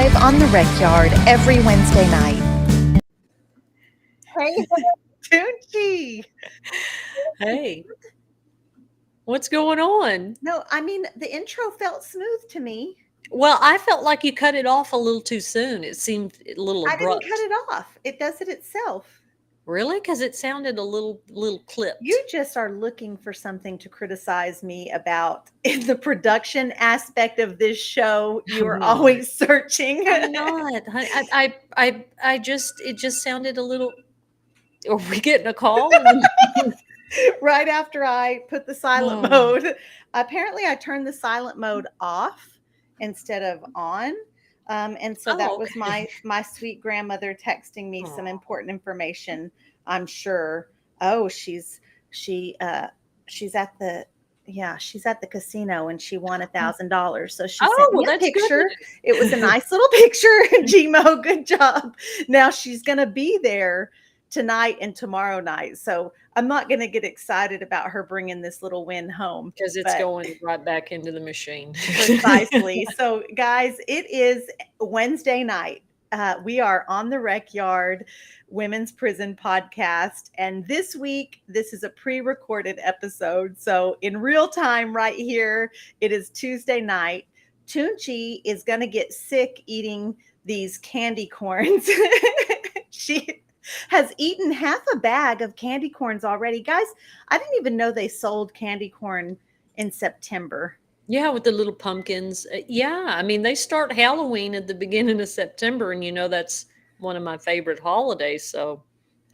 live on the Recyard every Wednesday night. Hey, Toonche. Hey, what's going on? No, I mean, the intro felt smooth to me. Well, I felt like you cut it off a little too soon. It seemed a little I abrupt. didn't cut it off. It does it itself. Really? Because it sounded a little clipped. You just are looking for something to criticize me about in the production aspect of this show. You are always searching. I'm not. I just, it just sounded a little. Are we getting a call? Right after I put the silent mode. Apparently, I turned the silent mode off instead of on. And so that was my sweet grandmother texting me some important information, I'm sure. Oh, she's at the casino and she won $1,000. So she sent me a picture. Good. It was a nice little picture. Gmo, good job. Now she's gonna be there tonight and tomorrow night. So I'm not going to get excited about her bringing this little win home. Because it's going right back into the machine. Precisely. So guys, it is Wednesday night. We are on the Recyard Women's Prison podcast. And this week, this is a pre-recorded episode. So in real time right here, it is Tuesday night. Toonche is going to get sick eating these candy corns. She has eaten half a bag of candy corns already. Guys, I didn't even know they sold candy corn in September. Yeah, with the little pumpkins. Yeah, I mean, they start Halloween at the beginning of September, and that's one of my favorite holidays, so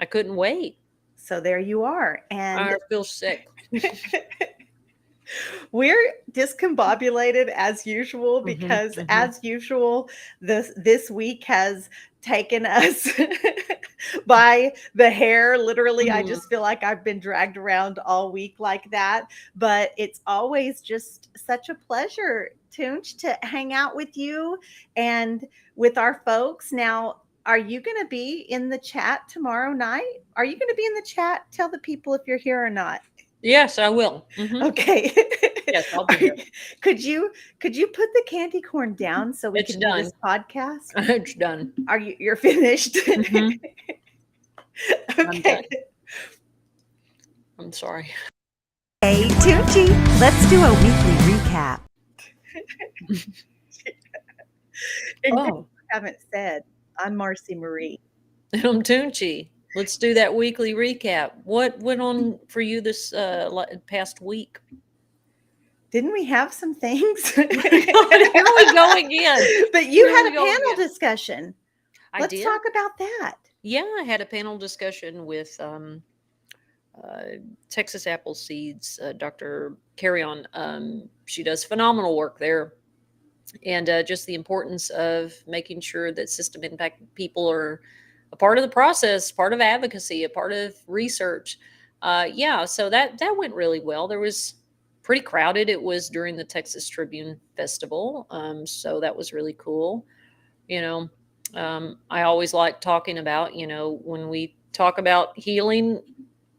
I couldn't wait. So there you are. And I feel sick. We're discombobulated as usual because as usual, this week has taken us by the hair. Literally, I just feel like I've been dragged around all week like that. But it's always just such a pleasure, Toonche, to hang out with you and with our folks. Now, are you going to be in the chat tomorrow night? Are you going to be in the chat? Tell the people if you're here or not. Yes, I will. Okay. Yes, I'll be here. Could you put the candy corn down so we can do this podcast? It's done. You're finished? Okay. I'm sorry. Hey, Toonche, let's do a weekly recap. I haven't said, I'm Marci Marie. And I'm Toonche. Let's do that weekly recap. What went on for you this past week? Didn't we have some things? Here we go again. But you had a panel discussion. I did. Let's talk about that. Yeah, I had a panel discussion with Texas Apple Seeds, Dr. Carry-On. She does phenomenal work there. And just the importance of making sure that system impact people are a part of the process, part of advocacy, a part of research. So that went really well. There was pretty crowded. It was during the Texas Tribune Festival. So that was really cool. I always like talking about, when we talk about healing,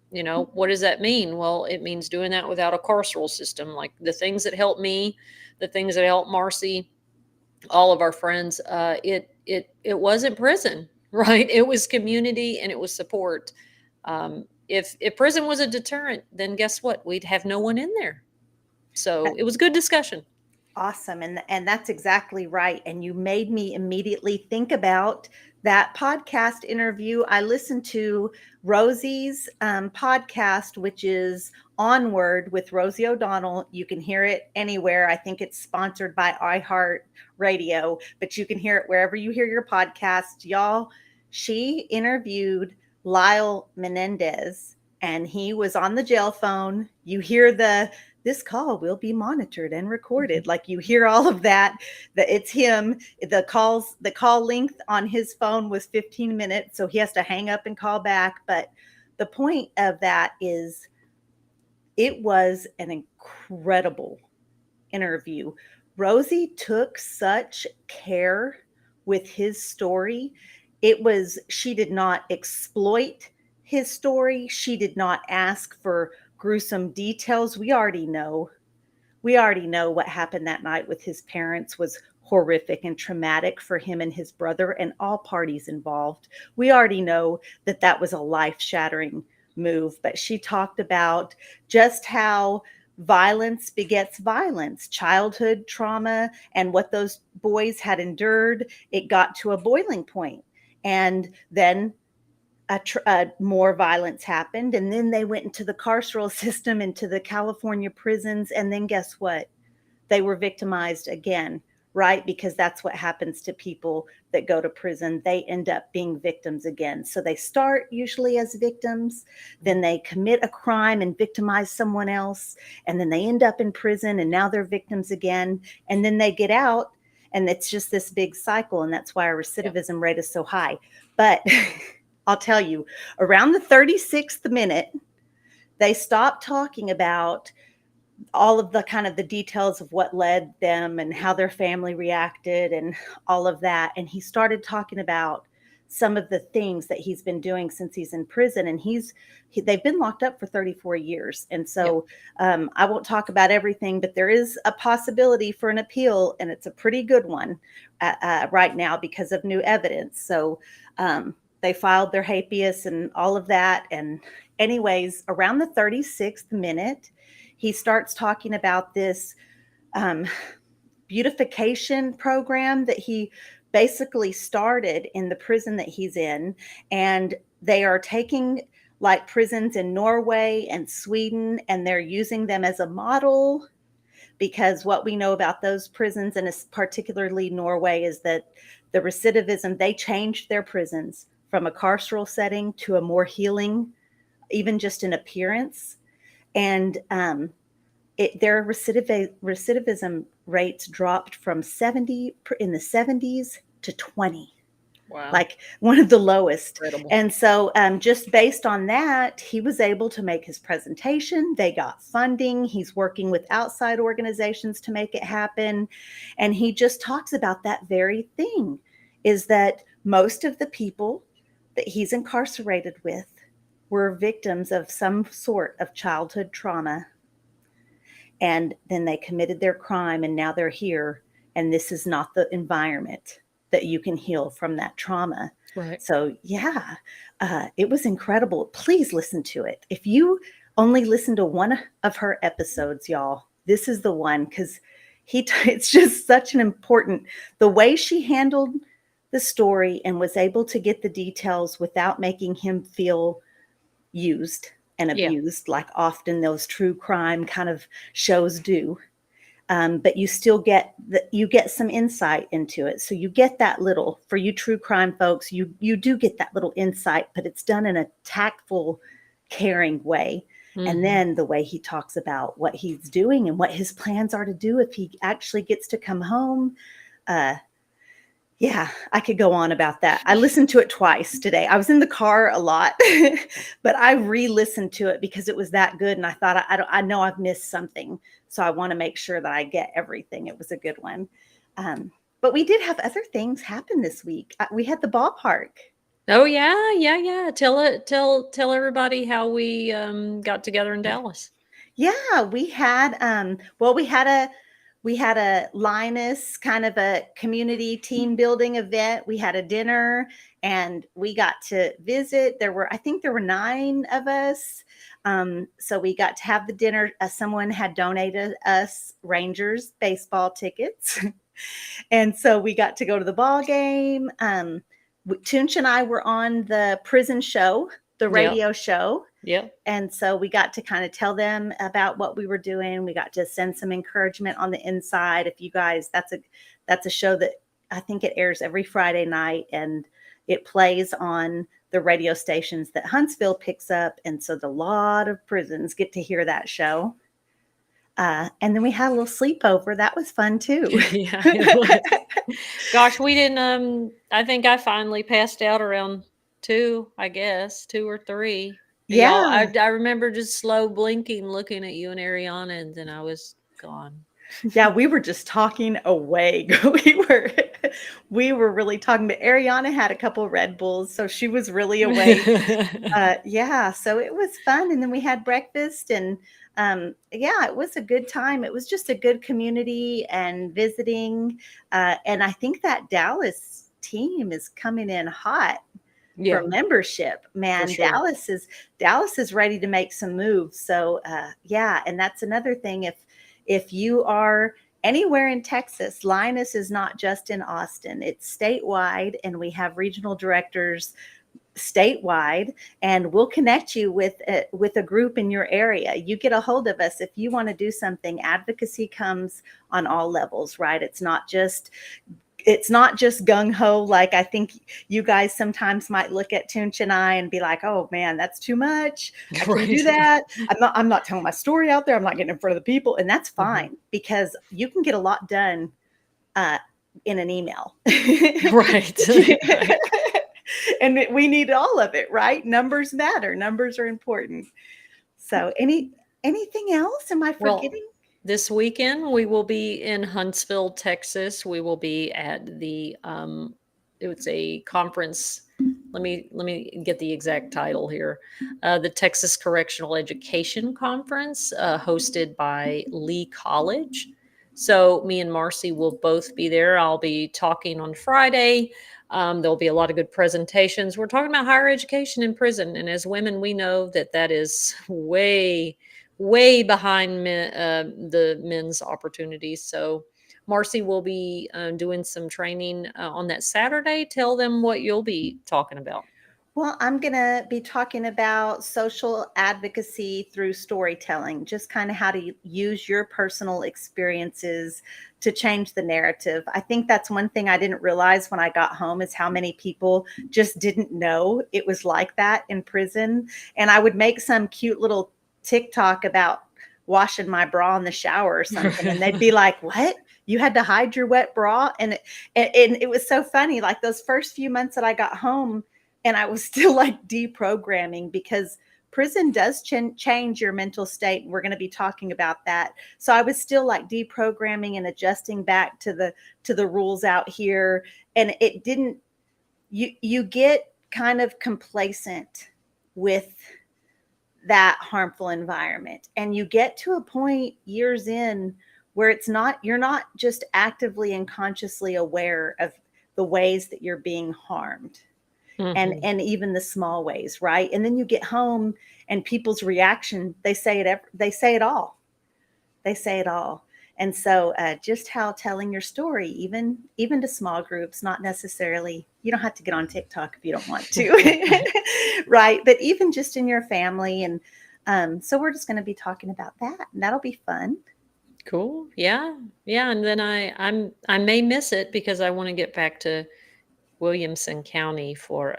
what does that mean? Well, it means doing that without a carceral system. Like the things that help me, the things that help Marci, all of our friends, it wasn't prison. Right. It was community and it was support. If prison was a deterrent, then guess what? We'd have no one in there. So it was good discussion. Awesome. And that's exactly right. And you made me immediately think about that podcast interview. I listened to Rosie's podcast, which is Onward with Rosie O'Donnell. You can hear it anywhere. I think it's sponsored by iHeartRadio, but you can hear it wherever you hear your podcast. Y'all, she interviewed Lyle Menendez and he was on the jail phone. You hear this call will be monitored and recorded. Like you hear all of that it's him. The call length on his phone was 15 minutes. So he has to hang up and call back. But the point of that is it was an incredible interview. Rosie took such care with his story. She did not exploit his story. She did not ask for gruesome details. We already know what happened that night with his parents was horrific and traumatic for him and his brother and all parties involved. We already know that that was a life-shattering move, but she talked about just how violence begets violence, childhood trauma, and what those boys had endured. It got to a boiling point, and then more violence happened, and then they went into the carceral system, into the California prisons, and then guess what? They were victimized again, right? Because that's what happens to people that go to prison. They end up being victims again. So they start usually as victims, then they commit a crime and victimize someone else, and then they end up in prison and now they're victims again, and then they get out, and it's just this big cycle, and that's why our recidivism rate is so high. But I'll tell you, around the 36th minute, they stopped talking about all of the kind of the details of what led them and how their family reacted and all of that. And he started talking about some of the things that he's been doing since he's in prison. And they've been locked up for 34 years. And so I won't talk about everything, but there is a possibility for an appeal, and it's a pretty good one right now because of new evidence. So they filed their habeas and all of that. And anyways, around the 36th minute, he starts talking about this beautification program that he basically started in the prison that he's in. And they are taking like prisons in Norway and Sweden, and they're using them as a model, because what we know about those prisons, and particularly Norway, is that the recidivism, they changed their prisons from a carceral setting to a more healing, even just in appearance. And their recidivism rates dropped from 70 in the 70s to 20. Wow. Like one of the lowest. Incredible. And so just based on that, he was able to make his presentation. They got funding. He's working with outside organizations to make it happen. And he just talks about that very thing, is that most of the people that he's incarcerated with were victims of some sort of childhood trauma. And then they committed their crime, and now they're here. And this is not the environment that you can heal from that trauma. Right. So yeah, it was incredible. Please listen to it. If you only listen to one of her episodes, y'all, this is the one, because it's just such an important, the way she handled the story and was able to get the details without making him feel used and abused, like often those true crime kind of shows do. But you still get some insight into it. So you get that little, for you true crime folks, you do get that little insight, but it's done in a tactful, caring way. Mm-hmm. And then the way he talks about what he's doing and what his plans are to do if he actually gets to come home. Yeah, I could go on about that. I listened to it twice today. I was in the car a lot, but I re-listened to it because it was that good. And I thought, I know I've missed something. So I want to make sure that I get everything. It was a good one. But we did have other things happen this week. We had the ballpark. Oh yeah. Tell everybody how we got together in Dallas. Yeah, we had we had a Linus kind of a community team building event. We had a dinner and we got to visit. I think there were 9 of us. So we got to have the dinner. Someone had donated us Rangers baseball tickets. And so we got to go to the ball game. Toonche and I were on the prison show, the radio show. Yeah. And so we got to kind of tell them about what we were doing. We got to send some encouragement on the inside. If you guys, that's a show that I think it airs every Friday night, and it plays on the radio stations that Huntsville picks up. And so a lot of prisons get to hear that show. And then we had a little sleepover. That was fun too. Yeah, it was. Gosh, we didn't, I think I finally passed out around 2 or 3. Yeah. I remember just slow blinking, looking at you and Ariana, and then I was gone. Yeah, we were just talking away. We were really talking, but Ariana had a couple Red Bulls, so she was really awake. Yeah, so it was fun, and then we had breakfast, and yeah, it was a good time. It was just a good community and visiting, and I think that Dallas team is coming in hot Yeah, for membership. for Man, sure. Dallas is ready to make some moves. So yeah, and that's another thing. If you are anywhere in Texas, Linus is not just in Austin, it's statewide, and we have regional directors statewide, and we'll connect you with a group in your area. You get a hold of us if you want to do something. Advocacy comes on all levels, right? It's not just gung-ho. Like, I think you guys sometimes might look at Toonche and I and be like, oh man, that's too much. I can't do Right. that. I'm not telling my story out there. I'm not getting in front of the people. And that's fine, because you can get a lot done uh, in an email. Right. Right. And we need all of it, right? Numbers matter. Numbers are important. So anything else? Am I Well, forgetting? this weekend we will be in Huntsville, Texas. We will be at the it was a conference. Let me get the exact title here. The Texas Correctional Education Conference, hosted by Lee College. So me and Marcy will both be there. I'll be talking on Friday. There'll be a lot of good presentations. We're talking about higher education in prison, and as women, we know that that is way behind the men's opportunities. So Marcy will be doing some training on that Saturday. Tell them what you'll be talking about. Well, I'm going to be talking about social advocacy through storytelling, just kind of how to use your personal experiences to change the narrative. I think that's one thing I didn't realize when I got home, is how many people just didn't know it was like that in prison. And I would make some cute little TikTok about washing my bra in the shower or something, and they'd be like, what? You had to hide your wet bra? And it was so funny. Like, those first few months that I got home, and I was still like deprogramming, because prison does change your mental state. We're going to be talking about that. So I was still like deprogramming and adjusting back to the rules out here. And it didn't, you get kind of complacent with that harmful environment. And you get to a point years in where you're not just actively and consciously aware of the ways that you're being harmed, Mhm. and even the small ways, right? And then you get home, and people's reaction, they say it all. They say it all. And so just how telling your story, even to small groups, not necessarily, you don't have to get on TikTok if you don't want to, right? But even just in your family. And so we're just going to be talking about that, and that'll be fun. Cool. Yeah. Yeah. And then I may miss it because I want to get back to Williamson County for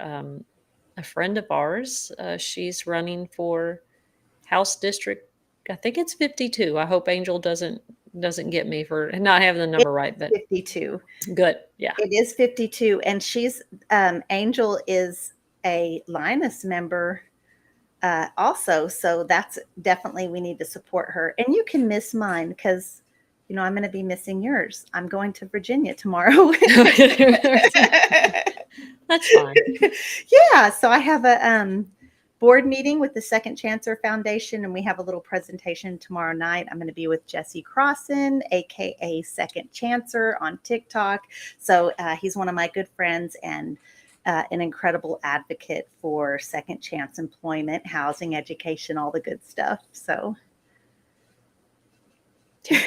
a friend of ours. She's running for House District. I think it's 52. I hope Angel doesn't get me for not having the number right, but 52. good. Yeah. It is 52. And she's, Angel is a Linus member also. So that's definitely, we need to support her. And you can miss mine, because, I'm going to be missing yours. I'm going to Virginia tomorrow. That's fine. Yeah. So I have a board meeting with the Second Chancer Foundation, and we have a little presentation tomorrow night. I'm going to be with Jesse Crossan, aka Second Chancer, on TikTok. So he's one of my good friends, and an incredible advocate for second chance employment, housing, education, all the good stuff. So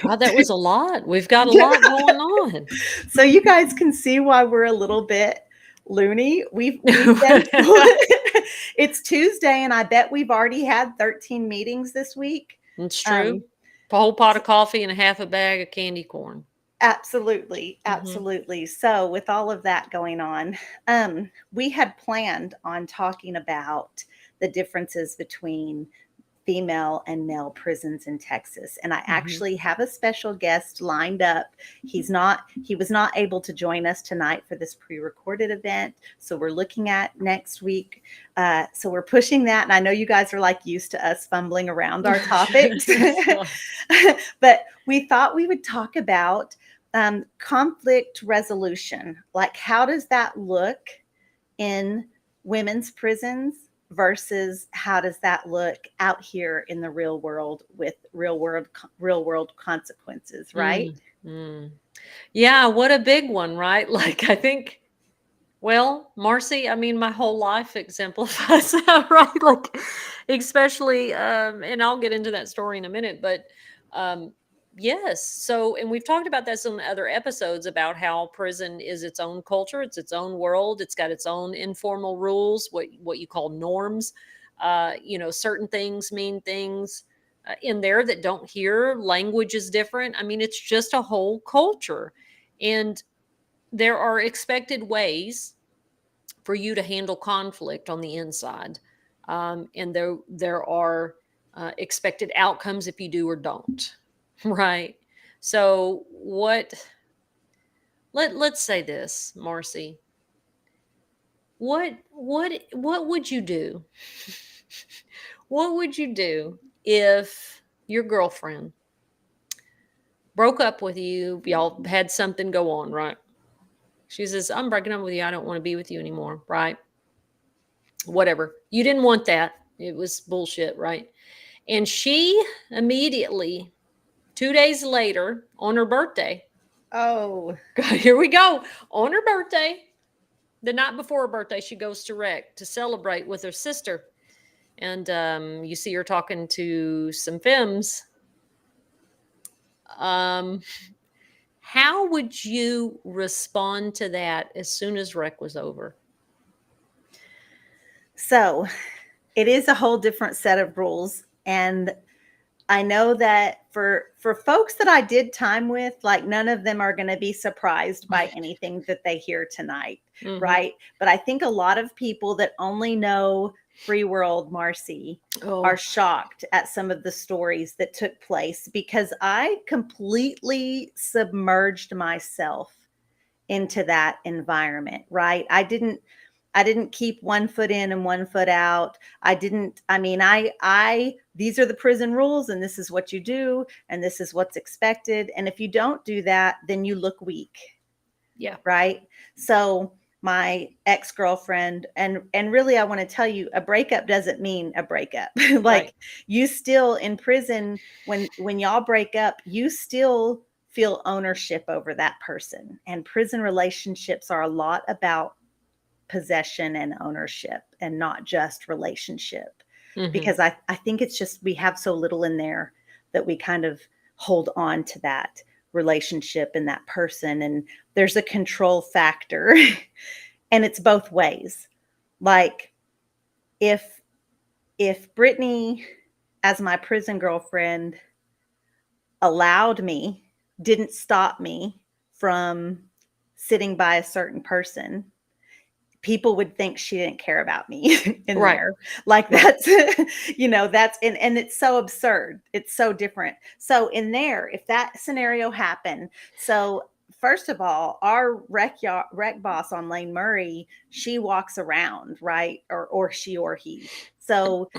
God, that was a lot. We've got a lot going on. so you guys can see why we're a little bit loony. We've been it's Tuesday, and I bet we've already had 13 meetings this week. It's true. A whole pot of coffee and a half a bag of candy corn. Absolutely. Mhm. Absolutely. So with all of that going on, we had planned on talking about the differences between female and male prisons in Texas. And I Mm-hmm. actually have a special guest lined up. He was not able to join us tonight for this pre-recorded event. So we're looking at next week. So we're pushing that. And I know you guys are like used to us fumbling around our topics, but we thought we would talk about conflict resolution. Like, how does that look in women's prisons versus how does that look out here in the real world with real world consequences, right? Yeah, what a big one, right? Like, I think, well, Marcy, I mean, my whole life exemplifies that, right? Like, especially, and I'll get into that story in a minute, but yes. So, and we've talked about this in other episodes about how prison is its own culture, it's its own world, it's got its own informal rules, what you call norms. Certain things mean things in there that don't hear. Language is different. I mean, it's just a whole culture, and there are expected ways for you to handle conflict on the inside, and there are expected outcomes if you do or don't. Right. So let's say this, Marcy. What would you do? What would you do if your girlfriend broke up with you? Y'all had something go on, right? She says, "I'm breaking up with you. I don't want to be with you anymore," right? Whatever. You didn't want that. It was bullshit, right? And she immediately, 2 days later, on her birthday, Oh, here we go. On her birthday, the night before her birthday, she goes to Rec to celebrate with her sister. And you see her talking to some femmes. How would you respond to that as soon as Rec was over? so it is a whole different set of rules. And I know that for folks that I did time with, like, none of them are going to be surprised by anything that they hear tonight, right? But I think a lot of people that only know Free World Marcy are shocked at some of the stories that took place, because I completely submerged myself into that environment, right? I didn't keep one foot in and one foot out. These are the prison rules, and this is what you do, and this is what's expected. And if you don't do that, then you look weak. Yeah. Right. So my ex-girlfriend, and really, I want to tell you, a breakup doesn't mean a breakup. Like, Right. You still in prison, when y'all break up, you still feel ownership over that person. And prison relationships are a lot about possession and ownership, and not just relationship. Because I think it's just, we have so little in there that we kind of hold on to that relationship and that person. And there's a control factor and it's both ways. Like, if Brittany, as my prison girlfriend, didn't stop me from sitting by a certain person, people would think she didn't care about me in there. Like, that's, that's, and it's so absurd. It's so different. So in there, if that scenario happened, so first of all, our rec boss on Lane Murray, she walks around, right? Or she or he. So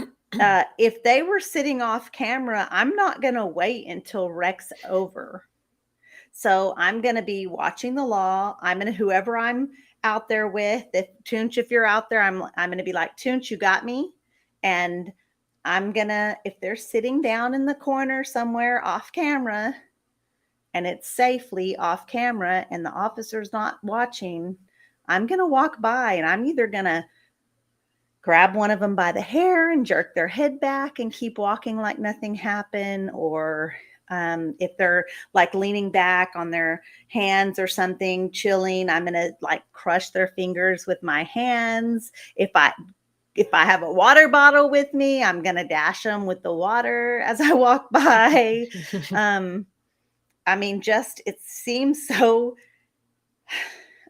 if they were sitting off camera, I'm not going to wait until rec's over. So I'm going to be watching the law. Whoever I'm out there with, if you're out there, I'm going to be like, Toonche, you got me. And if they're sitting down in the corner somewhere off camera, and it's safely off camera and the officer's not watching, I'm going to walk by, and I'm either going to grab one of them by the hair and jerk their head back and keep walking like nothing happened, or if they're like leaning back on their hands or something, chilling, I'm going to like crush their fingers with my hands. If I have a water bottle with me, I'm going to dash them with the water as I walk by. It seems so,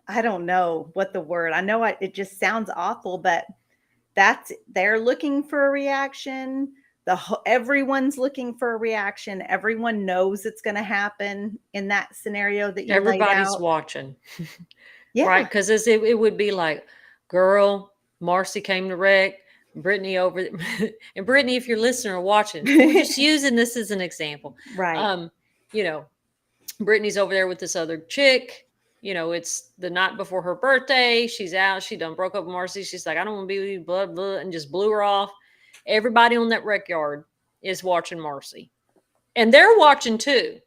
I don't know what the word, I know it just sounds awful, but they're looking for a reaction. everyone's looking for a reaction. Everyone knows it's going to happen in that scenario that you laid Everybody's out. watching, Yeah. right? Because it would be like, girl, Marcy came to wreck. Brittany over, and Brittany, if you're listening or watching, we're just using this as an example. Right. You know, Brittany's over there with this other chick. You know, it's the night before her birthday. She's out. She done broke up with Marcy. She's like, I don't want to be with you, blah, blah, and just blew her off. Everybody on that rec yard is watching Marcy. And they're watching too,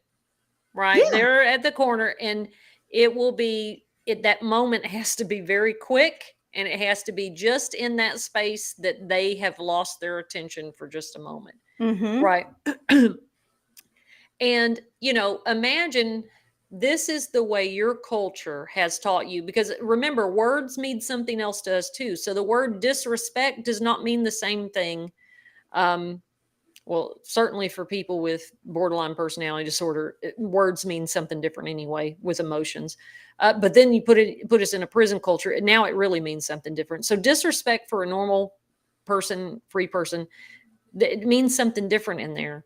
right? Yeah. They're at the corner, and that moment has to be very quick, and it has to be just in that space that they have lost their attention for just a moment. Mm-hmm. Right. And, imagine this is the way your culture has taught you, because remember, words mean something else to us too. So the word disrespect does not mean the same thing. Well, certainly for people with borderline personality disorder, words mean something different anyway with emotions. But then you put us in a prison culture, and now it really means something different. So disrespect for a normal person, free person, it means something different in there.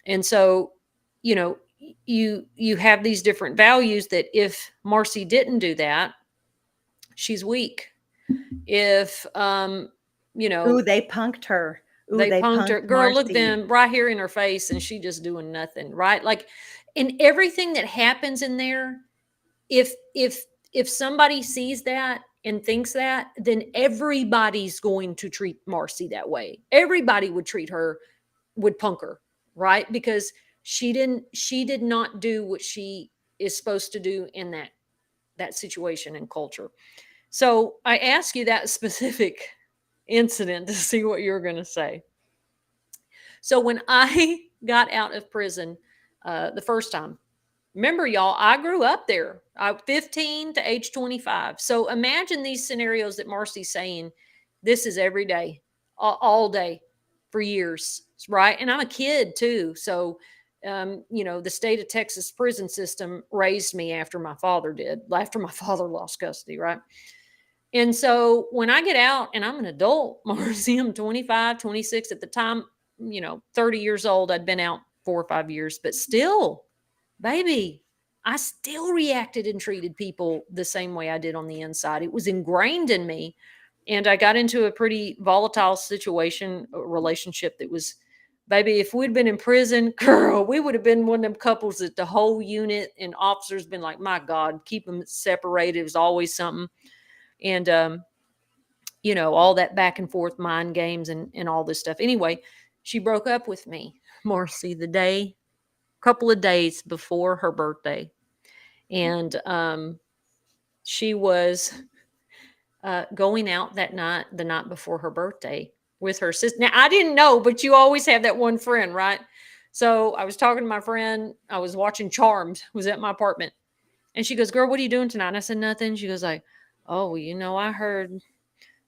And so, you have these different values that if Marcy didn't do that, she's weak. If, Ooh, they punked her. Ooh, they punked her. Girl, Marcy. look them right here in her face, and she just doing nothing, right? Like, in everything that happens in there, if somebody sees that and thinks that, then everybody's going to treat Marcy that way. Everybody would punk her, right? Because she did not do what she is supposed to do in that situation and culture. So I ask you that specific incident to see what you're going to say. So when I got out of prison the first time, remember, y'all, I grew up there. 15 to age 25. So imagine these scenarios that Marcy's saying. This is every day, all day, for years, right? And I'm a kid too. So, the state of Texas prison system raised me after my father lost custody, right? And so when I get out and I'm an adult, Marcy, I'm 25, 26 at the time, 30 years old. I'd been out 4 or 5 years, but still, baby, I still reacted and treated people the same way I did on the inside. It was ingrained in me. And I got into a pretty volatile situation, a relationship that was, baby, if we'd been in prison, girl, we would have been one of them couples that the whole unit and officers been like, my God, keep them separated. It was always something. And, all that back and forth mind games and all this stuff. Anyway, she broke up with me, Marcy, couple of days before her birthday. And she was going out that night, the night before her birthday, with her sister. Now, I didn't know, but you always have that one friend, right? So I was talking to my friend. I was watching Charmed, was at my apartment. And she goes, girl, what are you doing tonight? And I said, nothing. She goes like, oh, I heard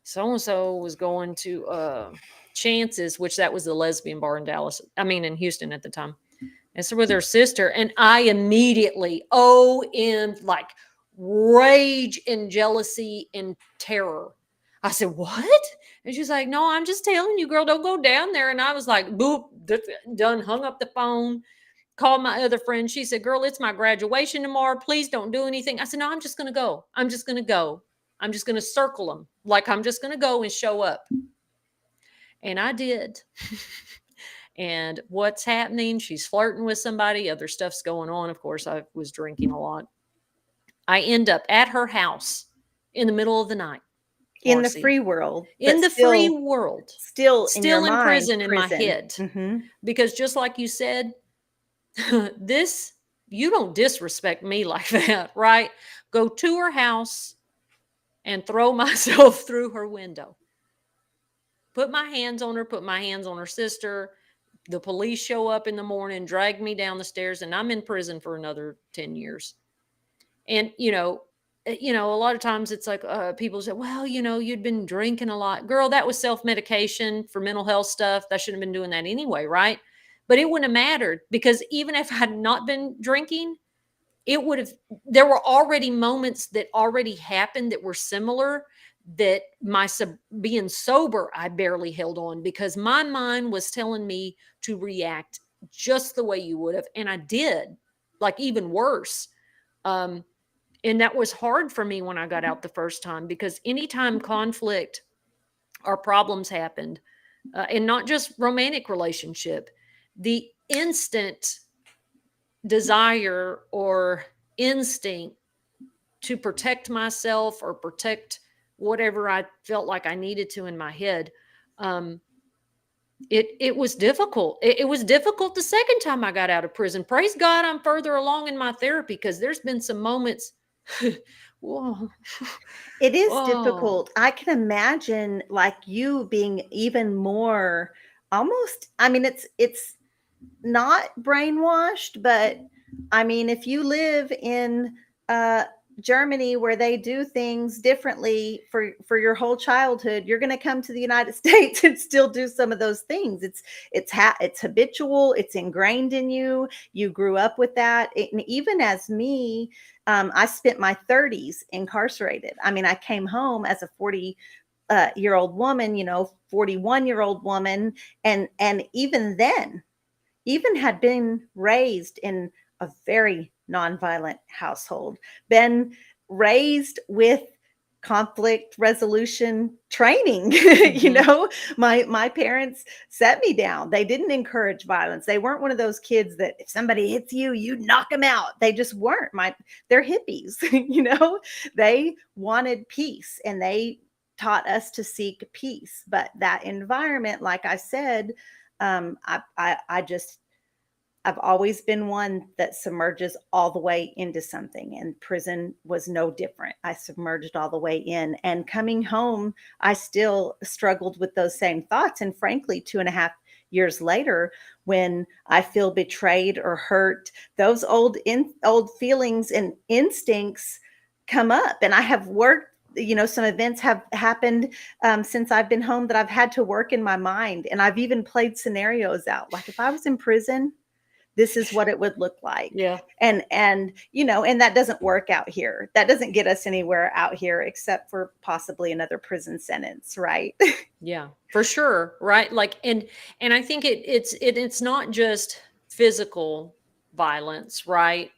so-and-so was going to Chance's, which that was the lesbian bar in Houston at the time. And so with her sister, and I immediately, like rage and jealousy and terror. I said, what? And she's like, no, I'm just telling you, girl, don't go down there. And I was like, boop, done, hung up the phone, called my other friend. She said, girl, it's my graduation tomorrow. Please don't do anything. I said, no, I'm just going to go. I'm just going to go. I'm just going to circle them. Like, I'm just going to go and show up. And I did. And what's happening? She's flirting with somebody. Other stuff's going on. Of course, I was drinking a lot. I end up at her house in the middle of the night. In the free world. In the free world. Still in prison in my head. Mm-hmm. Because just like you said, you don't disrespect me like that, right? Go to her house and throw myself through her window. Put my hands on her, put my hands on her sister. The police show up in the morning, drag me down the stairs, and I'm in prison for another 10 years. And, a lot of times it's like people say, well, you'd been drinking a lot. Girl, that was self-medication for mental health stuff. I shouldn't have been doing that anyway, right? But it wouldn't have mattered, because even if I had not been drinking, there were already moments that already happened that were similar that being sober, I barely held on because my mind was telling me to react just the way you would have. And I did, like even worse. Um, and that was hard for me when I got out the first time, because anytime conflict or problems happened, and not just romantic relationship, the instant desire or instinct to protect myself or protect whatever I felt like I needed to in my head, um, it was difficult. It was difficult the second time I got out of prison. Praise God, I'm further along in my therapy, because there's been some moments. Whoa. It is Oh, difficult. I can imagine like you being even more almost, I mean, it's not brainwashed, but I mean, if you live in uh Germany where they do things differently for your whole childhood, you're going to come to the United States and still do some of those things. It's habitual, it's ingrained in you. You grew up with that. And even as me, I spent my 30s incarcerated. I mean, I came home as a 40 year old woman, 41-year-old woman, and even then, even had been raised in a very nonviolent household, been raised with conflict resolution training. mhm. My parents set me down. They didn't encourage violence. They weren't one of those kids that if somebody hits you, you knock them out. They just weren't. They're hippies. They wanted peace, and they taught us to seek peace. But that environment, like I said, I just I've always been one that submerges all the way into something, and prison was no different. I submerged all the way in, and coming home, I still struggled with those same thoughts. And frankly, 2.5 years later, when I feel betrayed or hurt, those old feelings and instincts come up. And I have worked. Some events have happened since I've been home that I've had to work in my mind, and I've even played scenarios out. Like if I was in prison, this is what it would look like. Yeah. And that doesn't work out here. That doesn't get us anywhere out here except for possibly another prison sentence, right? Yeah, for sure. Right. Like, and I think it's not just physical violence, right?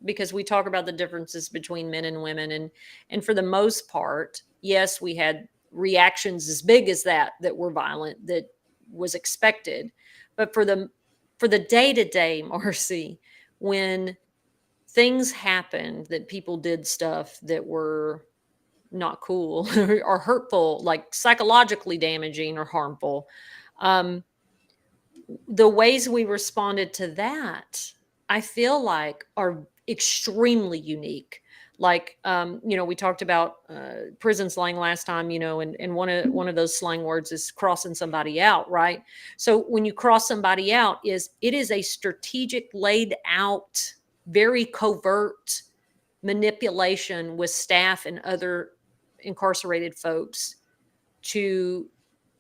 Because we talk about the differences between men and women, and for the most part, yes, we had reactions as big as that were violent, that was expected. But for the day-to-day, Marcy, when things happened, that people did stuff that were not cool or hurtful, like psychologically damaging or harmful. Um, the ways we responded to that, I feel like, are extremely unique. Like, we talked about prison slang last time, and one of those slang words is crossing somebody out, right? So when you cross somebody out, it is a strategic, laid out, very covert manipulation with staff and other incarcerated folks to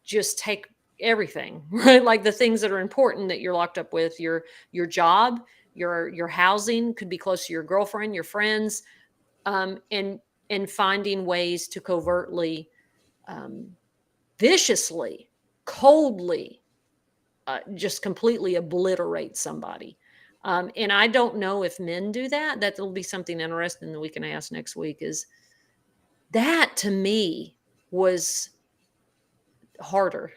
just take everything, right? Like the things that are important that you're locked up with, your job, your housing, could be close to your girlfriend, your friends, and finding ways to covertly, um, viciously, coldly, just completely obliterate somebody. And I don't know if men do that. That'll be something interesting that we can ask next week. Is that, to me, was harder.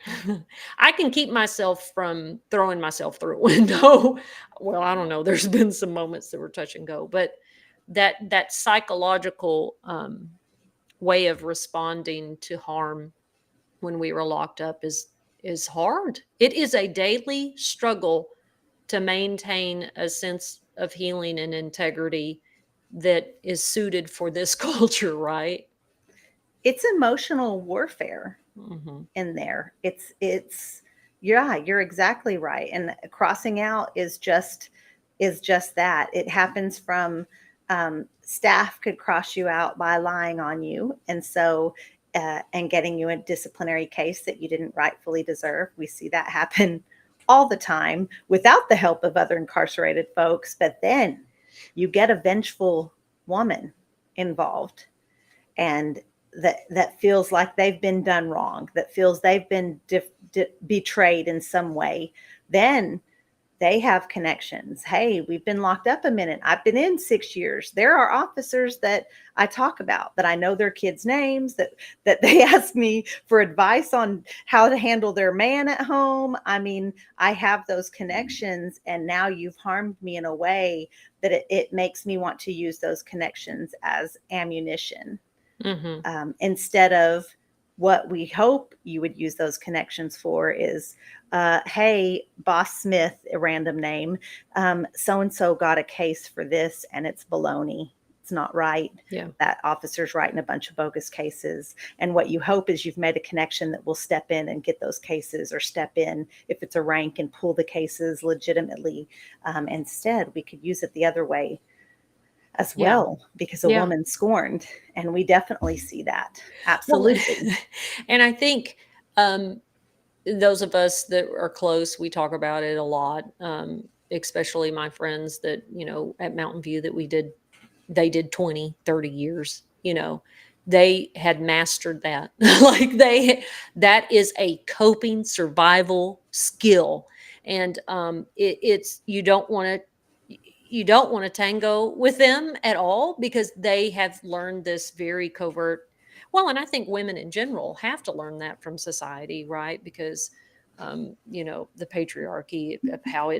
I can keep myself from throwing myself through a window. Well, I don't know. There's been some moments that were touch and go, but that psychological way of responding to harm when we were locked up is hard. It is a daily struggle to maintain a sense of healing and integrity that is suited for this culture, right? It's emotional warfare Hmm. in there. Yeah, you're exactly right. And crossing out is just that. It happens from staff could cross you out by lying on you, and so and getting you a disciplinary case that you didn't rightfully deserve. We see that happen all the time without the help of other incarcerated folks. But then you get a vengeful woman involved, and that feels like they've been done wrong, that feels they've been betrayed in some way, then they have connections. Hey, we've been locked up a minute. I've been in 6 years. There are officers that I talk about, that I know their kids' names, that they ask me for advice on how to handle their man at home. I mean, I have those connections, and now you've harmed me in a way that it makes me want to use those connections as ammunition, instead of what we hope you would use those connections for is, hey, Boss Smith, a random name, so-and-so got a case for this and it's baloney. It's not right. Yeah. That officer's writing a bunch of bogus cases. And what you hope is you've made a connection that will step in and get those cases, or step in if it's a rank and pull the cases legitimately. Instead, we could use it the other way as well, because a woman scorned, and we definitely see that. Absolutely. Well, and I think those of us that are close, we talk about it a lot, especially my friends that, at Mountain View that they did 20, 30 years, they had mastered that. Like that is a coping survival skill. And it's, you don't want to tango with them at all, because they have learned this very covert. Well, and I think women in general have to learn that from society, right? Because, the patriarchy of how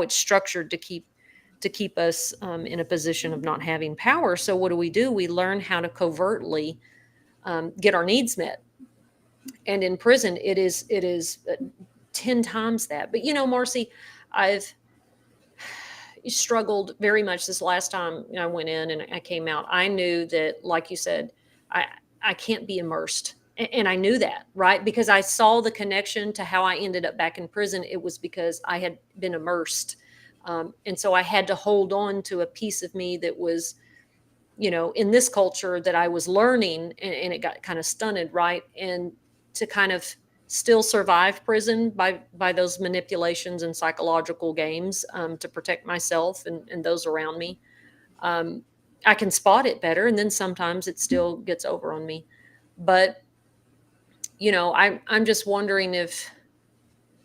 it's structured to keep us in a position of not having power. So what do? We learn how to covertly get our needs met. And in prison, it is 10 times that. But, Marcy, I've struggled very much this last time I went in and I came out. I knew that, like you said, I can't be immersed. And I knew that, right? Because I saw the connection to how I ended up back in prison. It was because I had been immersed. And so I had to hold on to a piece of me that was, in this culture that I was learning, and it got kind of stunted, right? And to kind of still survive prison by those manipulations and psychological games, to protect myself and those around me. I can spot it better, and then sometimes it still gets over on me. But I'm just wondering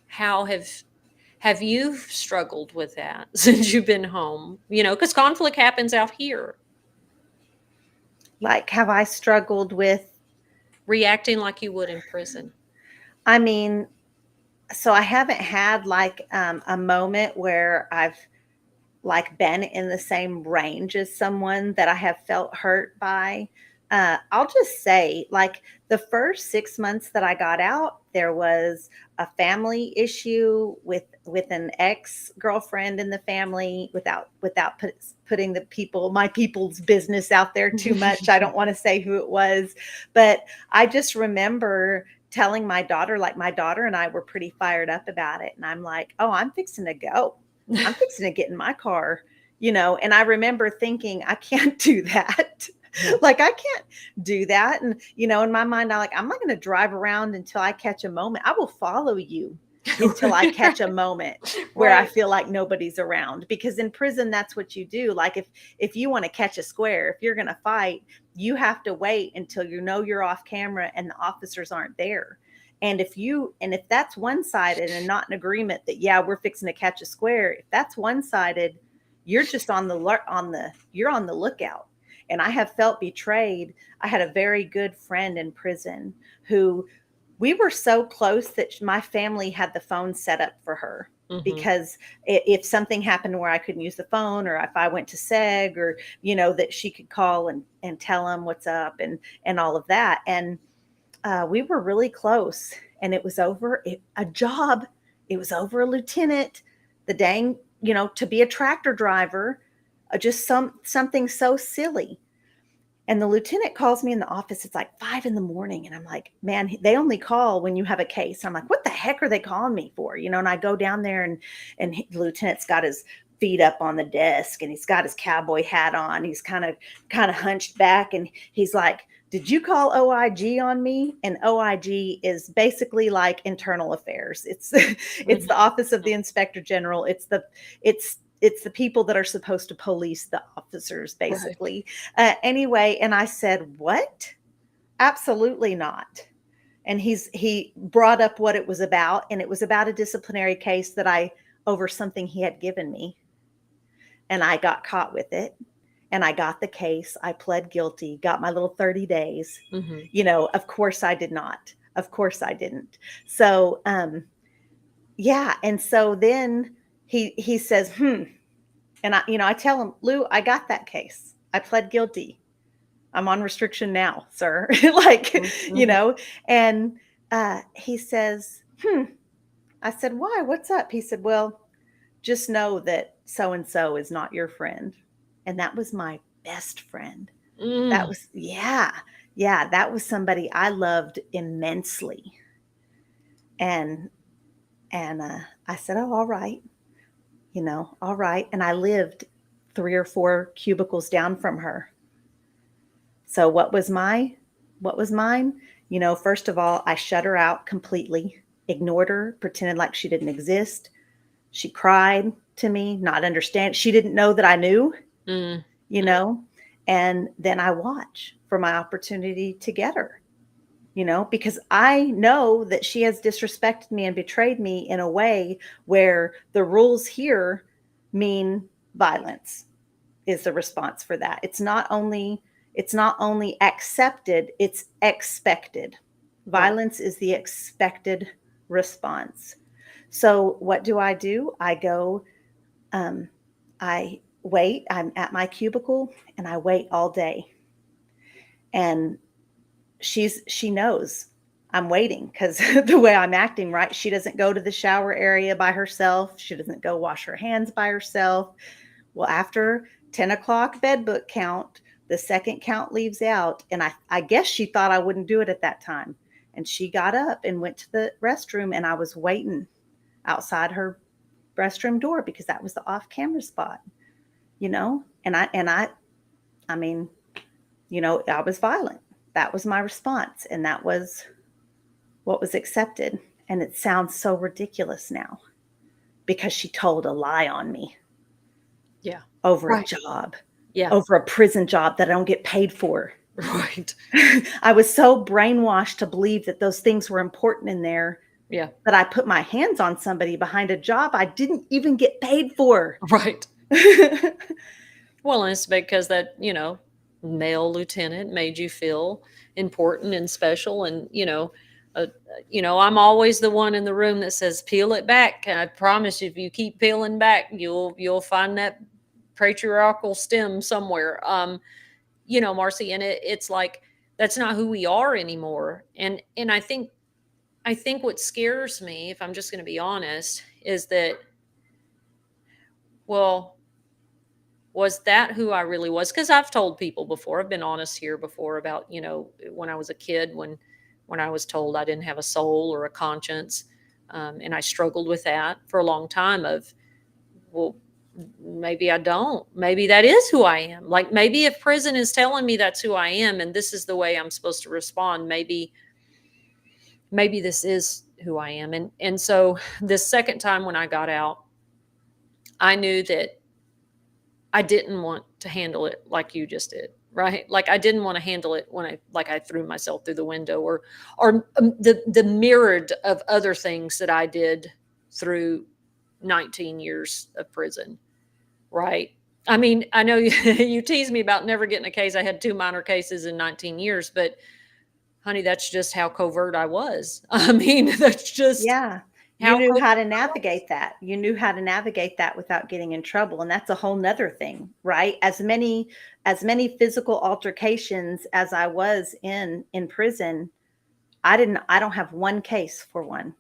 how have you struggled with that since you've been home? Because conflict happens out here. Like, have I struggled with reacting like you would in prison? I mean, so I haven't had like a moment where I've like been in the same range as someone that I have felt hurt by. I'll just say, like, the first 6 months that I got out, there was a family issue with an ex-girlfriend in the family, without putting my people's business out there too much. I don't want to say who it was, but I just remember telling my daughter, like, my daughter and I were pretty fired up about it. And I'm like, oh, I'm fixing to go. I'm fixing to get in my car, and I remember thinking, I can't do that. Like, I can't do that. And, in my mind, I'm not going to drive around until I catch a moment. I will follow you until I catch a moment where I feel like nobody's around, because in prison, that's what you do. Like, if you want to catch a square, if you're going to fight, you have to wait until you're off camera and the officers aren't there. And if that's one-sided and not in agreement that, yeah, we're fixing to catch a square, if that's one-sided, you're just on the lookout. And I have felt betrayed. I had a very good friend in prison who, we were so close that my family had the phone set up for her. Mm-hmm. Because if something happened where I couldn't use the phone, or if I went to SEG, or, that she could call and tell them what's up and all of that. And we were really close, and it was over a job. It was over a lieutenant, to be a tractor driver, just something so silly. And the lieutenant calls me in the office. It's like 5 a.m. And I'm like, man, they only call when you have a case. I'm like, what the heck are they calling me for? And I go down there, and the lieutenant's got his feet up on the desk, and he's got his cowboy hat on. He's kind of hunched back, and he's like, did you call OIG on me? And OIG is basically like internal affairs. It's the Office of the Inspector General. It's it's the people that are supposed to police the officers, Right. basically. Anyway, and I said, what? Absolutely not. And he brought up what it was about, and it was about a disciplinary case that I over something he had given me, and I got caught with it, and I got the case. I pled guilty, got my little 30 days. Of course I did not. Of course I didn't. So, yeah. And so then he says, and I tell him, Lou, I got that case. I pled guilty. I'm on restriction now, sir. And he says, I said, why? What's up? He said, well, just know that so-and-so is not your friend. And that was my best friend. That was, yeah, that was somebody I loved immensely. And I said, oh, all right. All right. And I lived 3 or 4 cubicles down from her. So what was mine? First of all, I shut her out completely, ignored her, pretended like she didn't exist. She cried to me, not understand. She didn't know that I knew, and then I watch for my opportunity to get her, because I know that she has disrespected me and betrayed me in a way where the rules here mean violence is the response for that. It's not only accepted, it's expected. Violence is the expected response. So what do? I go, I wait. I'm at my cubicle and I wait all day. And she knows I'm waiting because the way I'm acting, right? She doesn't go to the shower area by herself. She doesn't go wash her hands by herself. Well, after 10 o'clock bed book count, the second count leaves out. And I guess she thought I wouldn't do it at that time. And she got up and went to the restroom, and I was waiting outside her restroom door because that was the off-camera spot, and I mean, I was violent. That was my response. And that was what was accepted. And it sounds so ridiculous now because she told a lie on me. Yeah. Over a job. Yeah. Over a prison job that I don't get paid for. Right. I was so brainwashed to believe that those things were important in there. Yeah. That I put my hands on somebody behind a job I didn't even get paid for. Right. Well, and it's because that, male lieutenant made you feel important and special. And, I'm always the one in the room that says, peel it back. And I promise you, if you keep peeling back, you'll find that patriarchal stem somewhere. Marcy, and it's like, that's not who we are anymore. And I think what scares me, if I'm just going to be honest, is that, well, was that who I really was? Because I've told people before, I've been honest here before about, when I was a kid, when I was told I didn't have a soul or a conscience. And I struggled with that for a long time of, well, maybe I don't. Maybe that is who I am. Like, maybe if prison is telling me that's who I am and this is the way I'm supposed to respond, maybe this is who I am. And so this second time when I got out, I knew that I didn't want to handle it like you just did, right? Like, I didn't want to handle it when I threw myself through the window or the myriad of other things that I did through 19 years of prison, right? I mean, I know you tease me about never getting a case. I had 2 minor cases in 19 years, but honey, that's just how covert I was. I mean, that's just, yeah. You knew how to navigate that. You knew how to navigate that without getting in trouble. And that's a whole nother thing, right? As many physical altercations as I was in prison, I don't have one case for one.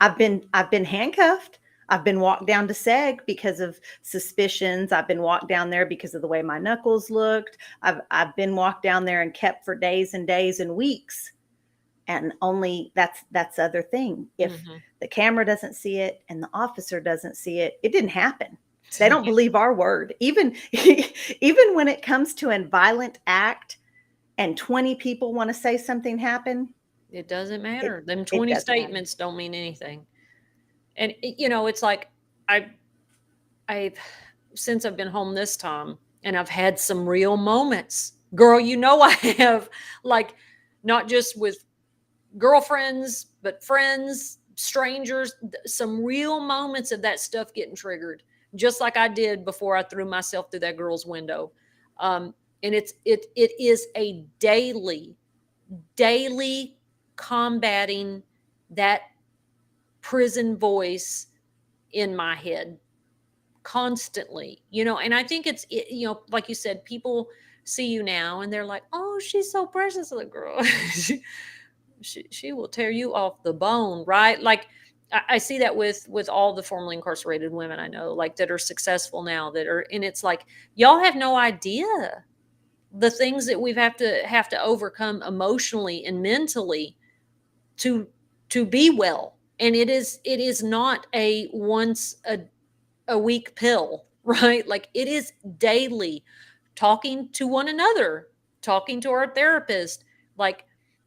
I've been handcuffed. I've been walked down to SEG because of suspicions. I've been walked down there because of the way my knuckles looked. I've been walked down there and kept for days and days and weeks. And only that's the other thing. If the camera doesn't see it and the officer doesn't see it, it didn't happen. They don't believe our word. Even when it comes to a violent act and 20 people want to say something happened, it doesn't matter. Them 20 statements don't mean anything. And it's like, since I've been home this time, and I've had some real moments. Girl, I have, like, not just with girlfriends, but friends, strangers, some real moments of that stuff getting triggered, just like I did before I threw myself through that girl's window. And it is a daily combating that prison voice in my head constantly, and I think like you said, people see you now and they're like, oh, she's so precious, little girl. she will tear you off the bone, right? Like, I see that with all the formerly incarcerated women I know, like, that are successful now, and it's like, y'all have no idea the things that we've have to overcome emotionally and mentally to be well. And it is not a once a week pill, right? Like, it is daily, talking to one another, talking to our therapist. Like,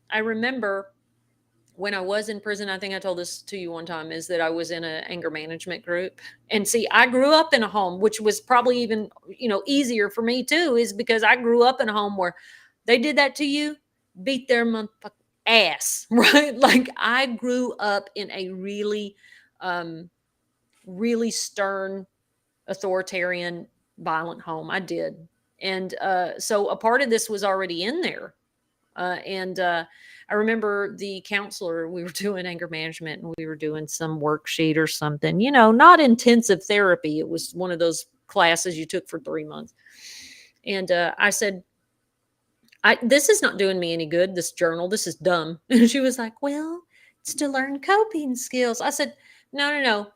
I remember when I was in prison, I think I told this to you one time, is that I was in an anger management group. And see, I grew up in a home, which was probably even, easier for me too, is because I grew up in a home where they did that to you, beat their motherfucking ass, right? Like, I grew up in a really, really stern, authoritarian, violent home. I did. And so a part of this was already in there. And I remember the counselor, we were doing anger management and we were doing some worksheet or something, not intensive therapy. It was one of those classes you took for 3 months. And I said, this is not doing me any good, this journal. This is dumb. And she was like, well, it's to learn coping skills. I said, no.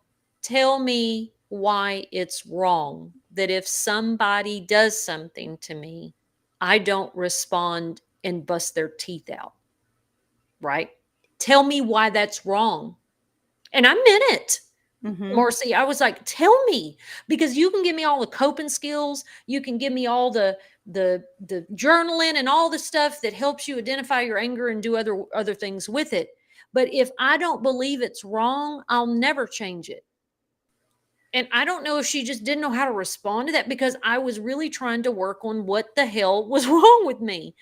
Tell me why it's wrong that if somebody does something to me, I don't respond and bust their teeth out, right? Tell me why that's wrong. And I meant it. Marci, I was like, tell me, because you can give me all the coping skills. You can give me all the journaling and all the stuff that helps you identify your anger and do other things with it. But if I don't believe it's wrong, I'll never change it. And I don't know if she just didn't know how to respond to that, because I was really trying to work on what the hell was wrong with me.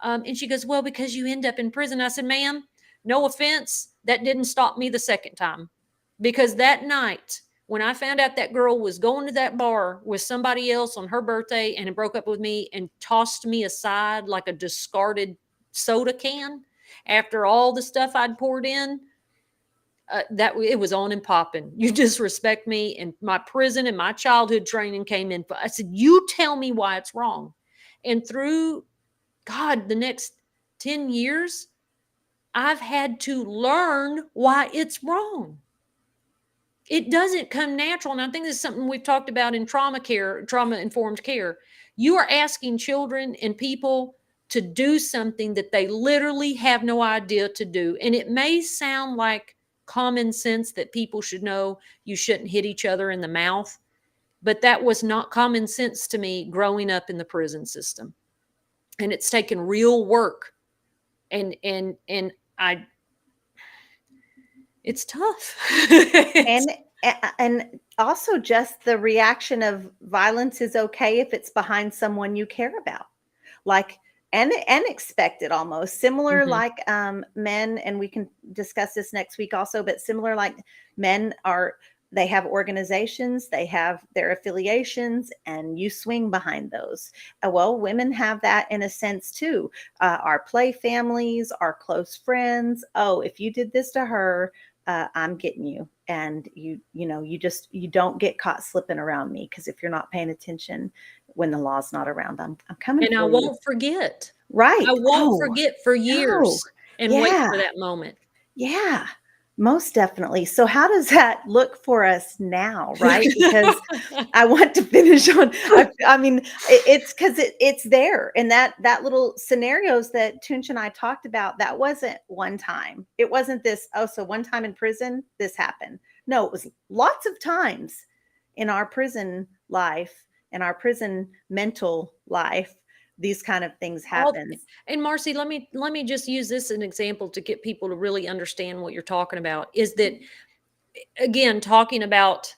And she goes, well, because you end up in prison. I said, ma'am, no offense, that didn't stop me the second time. Because that night, when I found out that girl was going to that bar with somebody else on her birthday and broke up with me and tossed me aside like a discarded soda can after all the stuff I'd poured in, that it was on and popping. You disrespect me, and my prison and my childhood training came in. I said, you tell me why it's wrong. And through, God, the next 10 years, I've had to learn why it's wrong. It doesn't come natural. And I think this is something we've talked about in trauma-informed care. You are asking children and people to do something that they literally have no idea to do. And it may sound like common sense that people should know you shouldn't hit each other in the mouth, but that was not common sense to me growing up in the prison system. And it's taken real work. And it's tough. And also just the reaction of violence is okay if it's behind someone you care about, like, and expected, almost similar, like men, and we can discuss this next week also, but similar, like men they have organizations, they have their affiliations, and you swing behind those. Well, women have that in a sense too. Our play families, our close friends. Oh, if you did this to her, I'm getting you. And you don't get caught slipping around me, because if you're not paying attention when the law's not around, I'm coming. And I won't forget. Right. I won't forget for years and wait for that moment. Yeah, most definitely. So how does that look for us now, right? Because I want to finish on, I mean, it's because it's there. And that little scenarios that Toonche and I talked about, that wasn't one time. It wasn't this, so one time in prison, this happened. No, it was lots of times in our prison life, in our prison mental life, these kind of things happen. And Marci, let me just use this as an example to get people to really understand what you're talking about, is that, again, talking about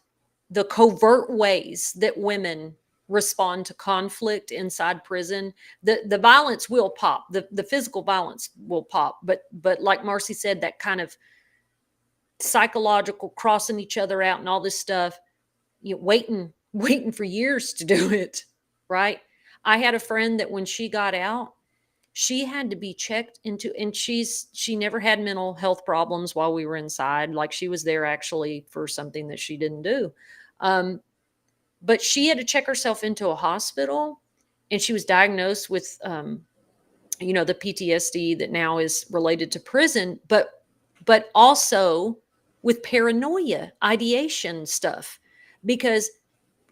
the covert ways that women respond to conflict inside prison, the violence will pop, the physical violence will pop, but like Marci said, that kind of psychological crossing each other out and all this stuff, you know, waiting for years to do it, right? I had a friend that when she got out, she had to be checked into, and she never had mental health problems while we were inside. Like, she was there actually for something that she didn't do. But she had to check herself into a hospital, and she was diagnosed with, you know, the PTSD that now is related to prison, but also with paranoia, ideation stuff, because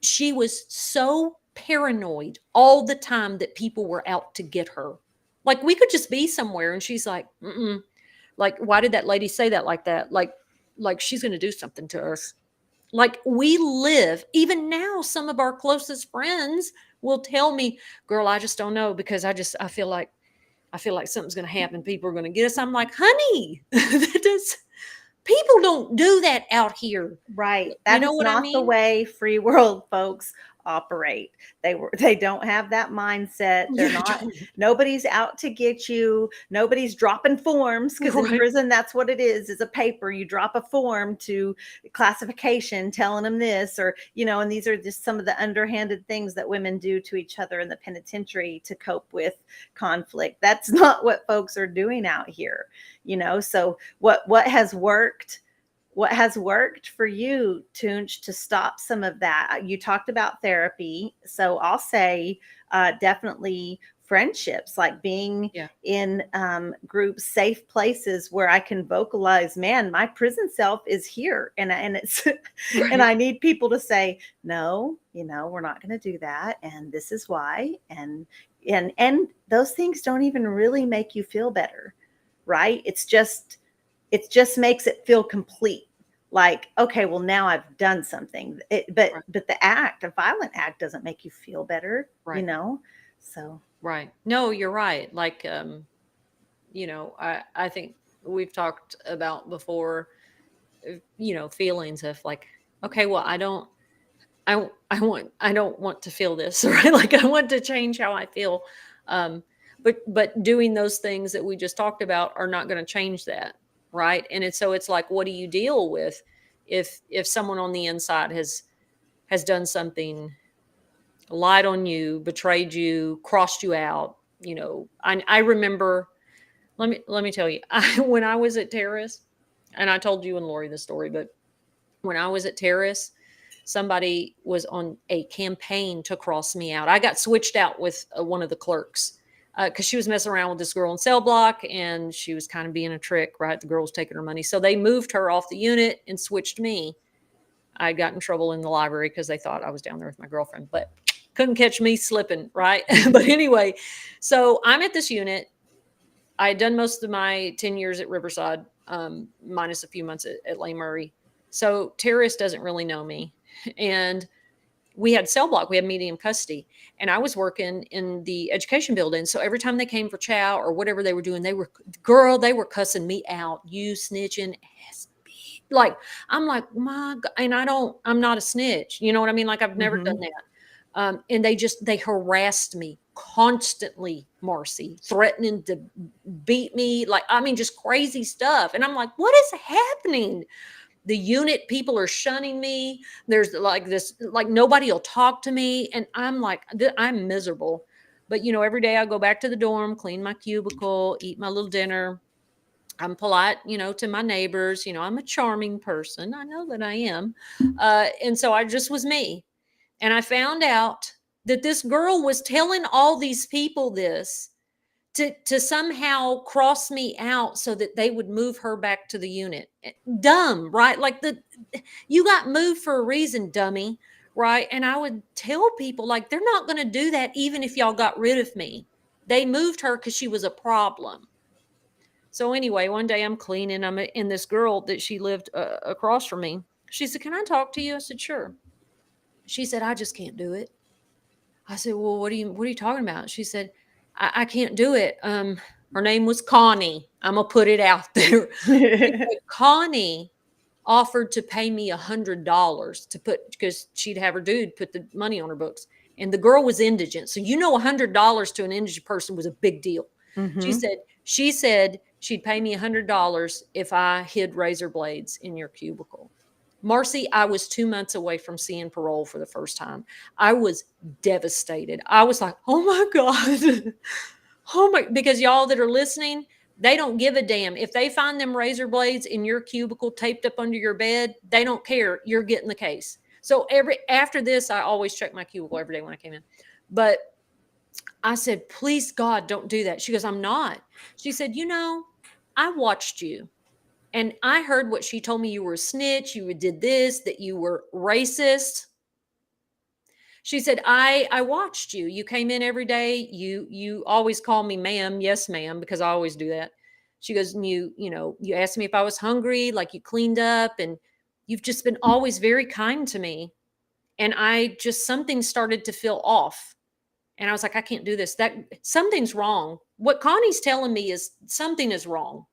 she was so paranoid all the time that people were out to get her. Like, we could just be somewhere and she's like, mm-mm. Like, why did that lady say that like that? Like she's going to do something to us. Like, we live, even now, some of our closest friends will tell me, girl, I just don't know, because I feel like something's going to happen. People are going to get us. I'm like, honey, people don't do that out here. Right. You That know is what I not the mean? way free world folks operate. They don't have that mindset. They're Yeah, not, nobody's out to get you. Nobody's dropping forms, because in right. prison that's what it is a paper. You drop a form to classification telling them this, or, you know, and these are just some of the underhanded things that women do to each other in the penitentiary to cope with conflict. That's not what folks are doing out here, you know. So what has worked for you, Toonche, to stop some of that? You talked about therapy. So I'll say definitely friendships, like being Yeah. in groups, safe places where I can vocalize, man, my prison self is here. And it's, and Right. I need people to say, no, you know, we're not going to do that. And this is why. And those things don't even really make you feel better, right? It just makes it feel complete. Like, okay, well, now I've done something. Right. But the act, a violent act, doesn't make you feel better, you Right. know. So Right. No, you're right. Like, you know, I think we've talked about before, you know, feelings of like, okay, well, I don't want to feel this, right? Like, I want to change how I feel. Um, but doing those things that we just talked about are not going to change that, right? And it's like, what do you deal with if someone on the inside has done something, lied on you, betrayed you, crossed you out? You know, I remember. Let me tell you, when I was at Terrace, and I told you and Lori the story, but when I was at Terrace, somebody was on a campaign to cross me out. I got switched out with one of the clerks because she was messing around with this girl in cell block, and she was kind of being a trick, right? The girl was taking her money. So they moved her off the unit and switched me. I got in trouble in the library because they thought I was down there with my girlfriend, but couldn't catch me slipping, right? But anyway, so I'm at this unit. I had done most of my 10 years at Riverside, minus a few months at Lane Murray. So Terrace doesn't really know me. And we had cell block, we had medium custody. And I was working in the education building. So every time they came for chow or whatever they were doing, they were cussing me out. You snitching ass. Like, I'm like, my God. And I'm not a snitch. You know what I mean? Like, I've never done that. And they harassed me constantly, Marci, threatening to beat me. Like, I mean, just crazy stuff. And I'm like, what is happening? The unit people are shunning me. There's like this, like, nobody will talk to me. And I'm like, I'm miserable. But, you know, every day I go back to the dorm, clean my cubicle, eat my little dinner. I'm polite, you know, to my neighbors. You know, I'm a charming person. I know that I am. And so I just was me. And I found out that this girl was telling all these people this to somehow cross me out so that they would move her back to the unit. Dumb, right? Like, you got moved for a reason, dummy, right? And I would tell people, like, they're not going to do that even if y'all got rid of me. They moved her because she was a problem. So anyway, one day I'm cleaning, I'm in this girl that she lived across from me. She said, "Can I talk to you?" I said, "Sure." She said, "I just can't do it." I said, "Well, what are you talking about?" She said, I can't do it. Her name was Connie. I'm gonna put it out there. She said, Connie offered to pay me $100 to put, because she'd have her dude put the money on her books. And the girl was indigent. So, $100 to an indigent person was a big deal. She Mm-hmm. said she'd pay me $100 if I hid razor blades in your cubicle. Marci, I was 2 months away from seeing parole for the first time. I was devastated. I was like, oh my God. Because y'all that are listening, they don't give a damn. If they find them razor blades in your cubicle taped up under your bed, they don't care. You're getting the case. So after this, I always check my cubicle every day when I came in. But I said, please God, don't do that. She goes, I'm not. She said, I watched you. And I heard what she told me. You were a snitch. You did this, that you were racist. She said, I watched you. You came in every day. You always call me ma'am. Yes, ma'am, because I always do that. She goes, and you asked me if I was hungry, like you cleaned up, and you've just been always very kind to me. And something started to feel off. And I was like, I can't do this. That something's wrong. What Connie's telling me is something is wrong.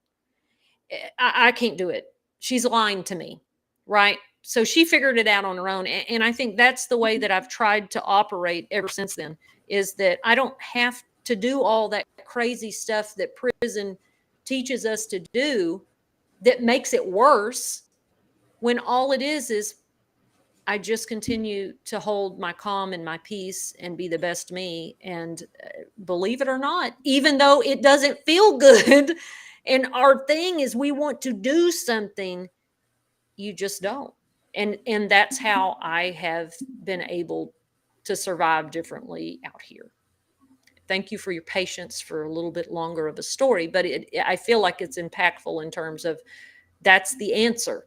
I can't do it. She's lying to me. Right. So she figured it out on her own. And I think that's the way that I've tried to operate ever since then, is that I don't have to do all that crazy stuff that prison teaches us to do that makes it worse, when all it is I just continue to hold my calm and my peace and be the best me. And believe it or not, even though it doesn't feel good, and our thing is we want to do something, you just don't. And that's how I have been able to survive differently out here. Thank you for your patience for a little bit longer of a story, but I feel like it's impactful in terms of that's the answer.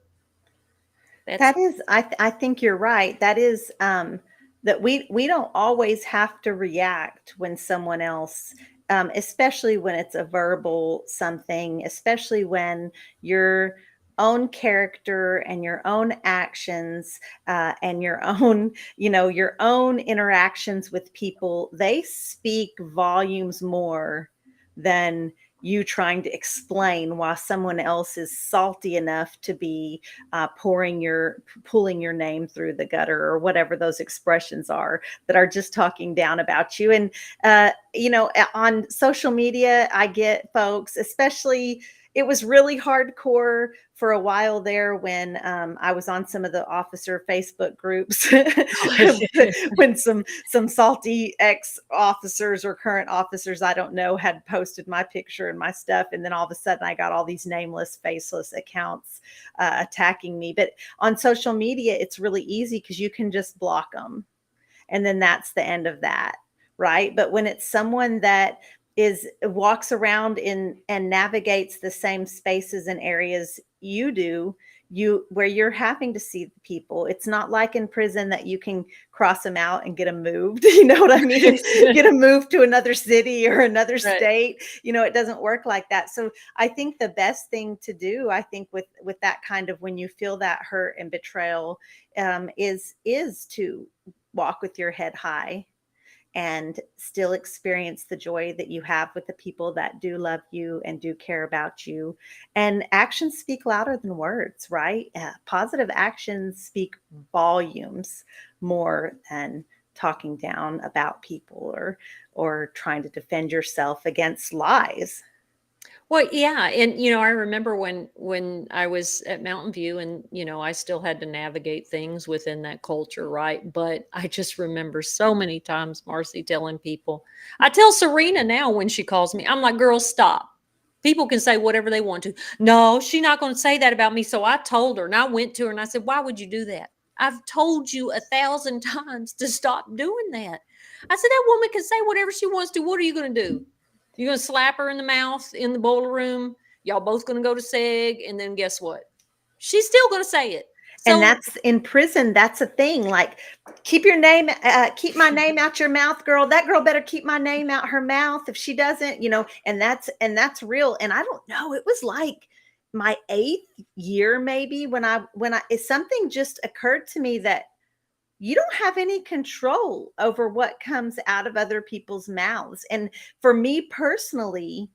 That is, I think you're right. That is, that we don't always have to react when someone else, especially when it's a verbal something, especially when your own character and your own actions, and your own, your own interactions with people, they speak volumes more than you trying to explain why someone else is salty enough to be pulling your name through the gutter, or whatever those expressions are that are just talking down about you. And on social media, I get folks, especially, it was really hardcore for a while there when I was on some of the officer Facebook groups, when some salty ex-officers or current officers, I don't know, had posted my picture and my stuff. And then all of a sudden I got all these nameless, faceless accounts attacking me. But on social media, it's really easy because you can just block them. And then that's the end of that. Right. But when it's someone that walks around in and navigates the same spaces and areas you do, where you're having to see the people, it's not like in prison that you can cross them out and get them moved. You know what I mean? Get them moved to another city or another state. It doesn't work like that. So I think the best thing to do, I think with that kind of, when you feel that hurt and betrayal, is to walk with your head high and still experience the joy that you have with the people that do love you and do care about you. And actions speak louder than words, right? Positive actions speak volumes more than talking down about people or trying to defend yourself against lies. Well, yeah. And, I remember when I was at Mountain View, and, I still had to navigate things within that culture. Right. But I just remember so many times, Marci, telling people, I tell Serena now when she calls me, I'm like, girl, stop. People can say whatever they want to. No, she's not going to say that about me. So I told her, and I went to her and I said, why would you do that? I've told you 1,000 times to stop doing that. I said, that woman can say whatever she wants to. What are you going to do? You're going to slap her in the mouth in the boiler room. Y'all both going to go to SEG. And then guess what? She's still going to say it. So, and that's in prison. That's a thing. Like, keep my name out your mouth, girl. That girl better keep my name out her mouth. If she doesn't, and that's real. And I don't know, it was like my 8th year, maybe, when something just occurred to me that you don't have any control over what comes out of other people's mouths. And for me personally,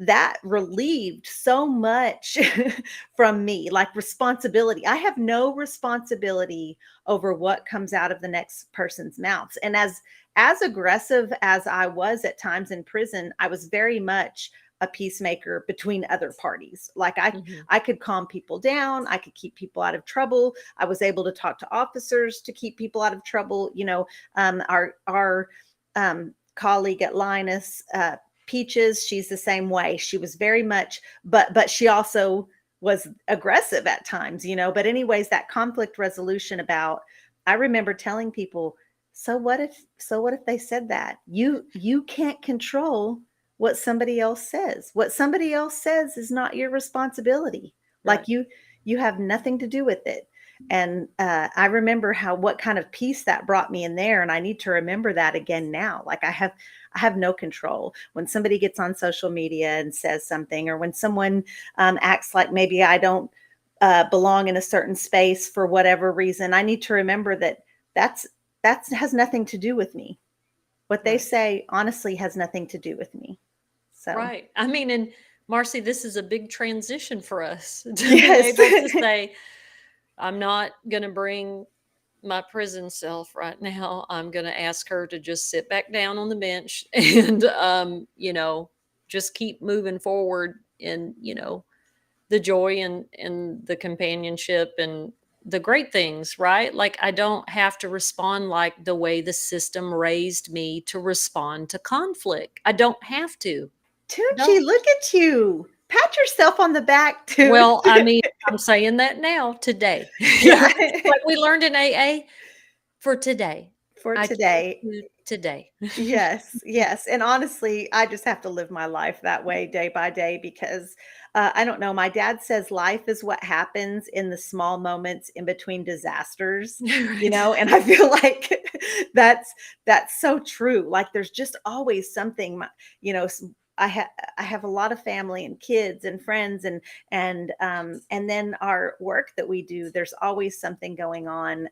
that relieved so much from me, like responsibility. I have no responsibility over what comes out of the next person's mouths. And as aggressive as I was at times in prison, I was very much a peacemaker between other parties. Like I could calm people down. I could keep people out of trouble. I was able to talk to officers to keep people out of trouble. Our colleague at Linus, Peaches, she's the same way. She was very much, but she also was aggressive at times, but anyways, that conflict resolution I remember telling people, so what if they said that? You can't control what somebody else says. What somebody else says is not your responsibility. Right. Like you have nothing to do with it. And I remember what kind of peace that brought me in there. And I need to remember that again now. Like I have no control when somebody gets on social media and says something, or when someone acts like maybe I don't belong in a certain space for whatever reason. I need to remember that has nothing to do with me. What they say honestly has nothing to do with me. So Right. I mean, and Marcy, this is a big transition for us to Yes. be able to say, I'm not going to bring my prison self right now. I'm going to ask her to just sit back down on the bench and, just keep moving forward in, the joy and the companionship and the great things, right? Like I don't have to respond like the way the system raised me to respond to conflict. I don't have to. Toonche, look at you. Pat yourself on the back, too. Well, I mean, I'm saying that now, today. Yeah. Like we learned in AA, for today. For I today. choose today. Yes. And honestly, I just have to live my life that way day by day because I don't know. My dad says life is what happens in the small moments in between disasters, Right. and I feel like that's so true. Like there's just always something, I have a lot of family and kids and friends and then our work that we do, there's always something going on.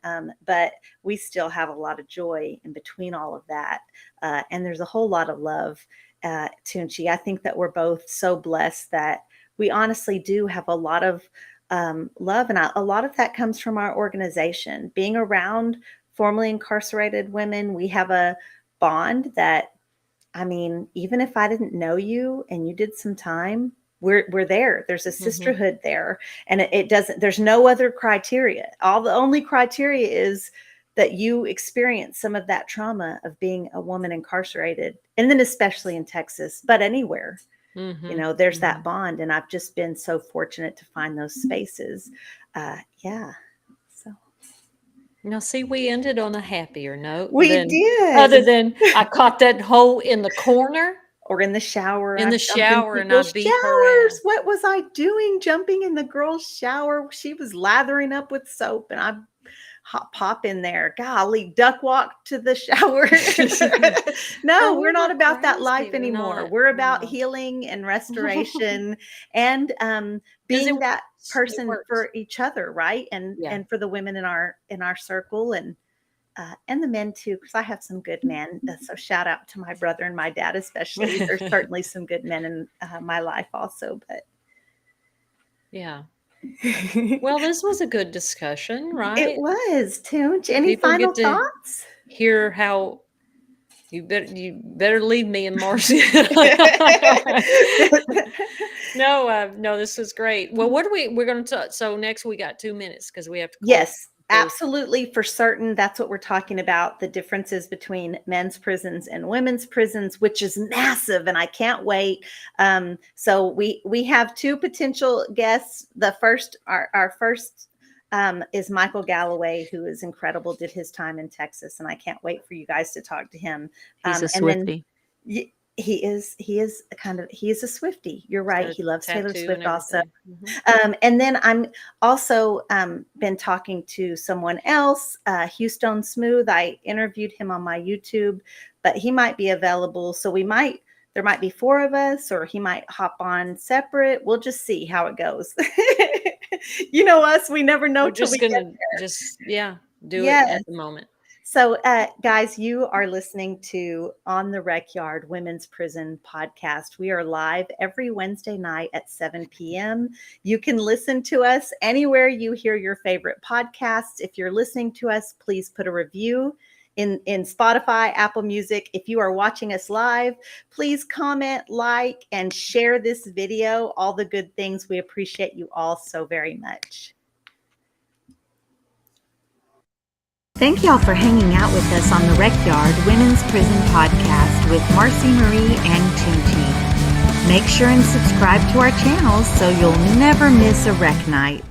But we still have a lot of joy in between all of that. And there's a whole lot of love, Toonche. I think that we're both so blessed that we honestly do have a lot of love. And a lot of that comes from our organization. Being around formerly incarcerated women, we have a bond that, I mean, even if I didn't know you and you did some time, we're there. There's a sisterhood there. And it doesn't, there's no other criteria. The only criteria is that you experience some of that trauma of being a woman incarcerated. And then especially in Texas, but anywhere, there's that bond. And I've just been so fortunate to find those spaces. Yeah. So. Now, see, we ended on a happier note. We did. Other than I caught that hoe in the corner. Or in the shower. In the shower, and I beat her ass. What was I doing? Jumping in the girl's shower. She was lathering up with soap, and I pop in there. Golly, duck walk to the shower. No, we're not about that life anymore. We're about healing and restoration and being that person for each other, right? And for the women in our circle and the men too, because I have some good men. So shout out to my brother and my dad, especially. There's certainly some good men in my life also, but yeah. Well, this was a good discussion, right? It was, Toonche. Any final thoughts? Hear how you better leave me and Marcy. No, this was great. Well, what we're going to talk. So next we got 2 minutes because we have to close. Yes. Absolutely, for certain. That's what we're talking about, the differences between men's prisons and women's prisons, which is massive, and I can't wait. So we have 2 potential guests. The first, our first is Michael Galloway, who is incredible, did his time in Texas, and I can't wait for you guys to talk to him. He's a Swiftie. He is a Swiftie. You're right. He loves Taylor Swift also. And then I'm also been talking to someone else, Houston Smooth. I interviewed him on my YouTube, but he might be available. So there might be 4 of us, or he might hop on separate. We'll just see how it goes. You know us, we never know. We're just going to do it at the moment. So, guys, you are listening to On the Rec Yard Women's Prison podcast. We are live every Wednesday night at 7 p.m. You can listen to us anywhere you hear your favorite podcasts. If you're listening to us, please put a review in Spotify, Apple Music. If you are watching us live, please comment, like, and share this video. All the good things. We appreciate you all so very much. Thank y'all for hanging out with us on the Rec Yard Women's Prison Podcast with Marci Marie and Toonche. Make sure and subscribe to our channels so you'll never miss a rec night.